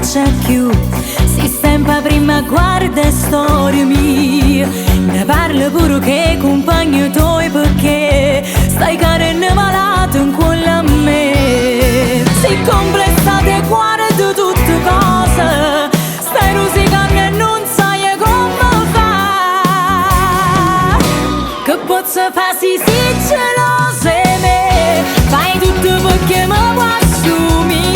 c'è più. Si stampa prima, guarda storie mie. Ne parla pure che compagno tuoi, perché stai carendo malato in quella a me. Si complessate, guarda tutte cose. Stai rosicando e non sai come fa. Che posso fare se gelosa me? Fai tutto perché mi vuoi assumere.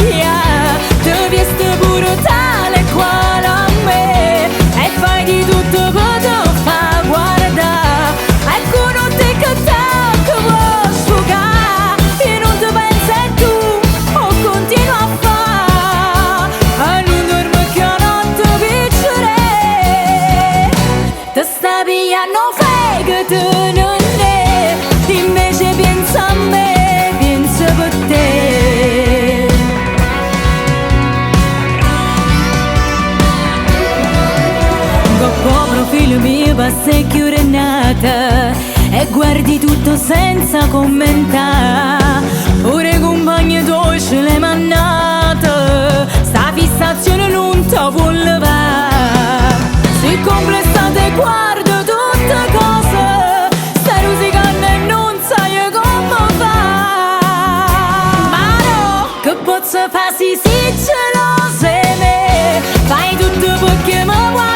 Ti vesti pure tale quale a me. E fai di tutto per te fa guardare. Ecco non ti che vuoi sfogare. E non ti pensi tu o continua a fare. E non dormi che non ti piacere. Ti sta pigliando fake tu non è. Invece pensa a me, pensa per te. Profilo mio passecchio Renata e guardi tutto senza commentare. Ora compagni tuoi ce l'hai mannata. Sta fissazione non ti vuol levare. Se complessate guarda tutte cose. Stai rosicando e non sai come fa. Ma no, che posso fare se sei gelosa me? Fai tutto perché mi vuoi.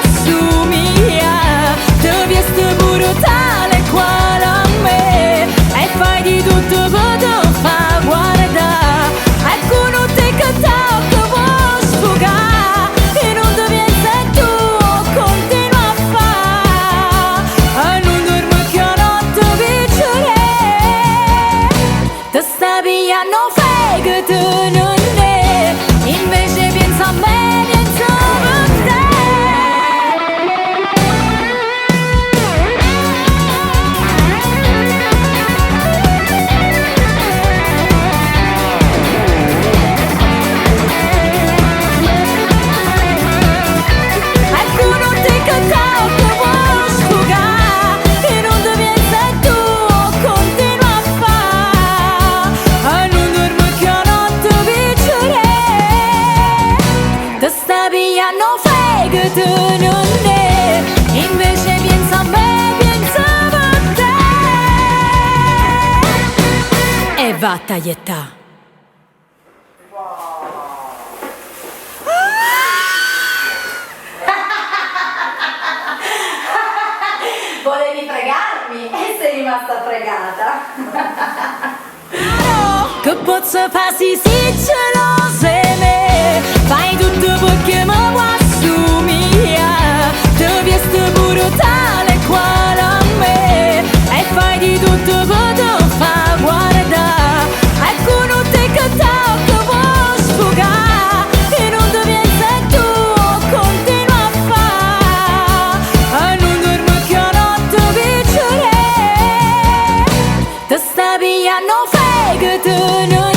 Ti vesti pure tale quale a me. E fai di tutto per te fa guardare. Ecco non ti che vuoi sfogare. E non ti pensi tu continua a fare. E non dormi che non ti piacere. Ti sta pigliando fake tu non è. Invece pensa a me, pensa a te. Invece pensa a me, pensa a te. E va a taglietta. Volevi fregarmi e sei rimasta fregata. Che posso fare se sei gelosa me? Fai tutto perché mi vuoi assumere. Ti vesti pure tale quale a me. E fai di tutto per te fa guardare. Ecco non ti che vuoi sfogare. E non ti pensi tu continua a fare. E non dormi che non ti piacere. Ti sta pigliando fake tu non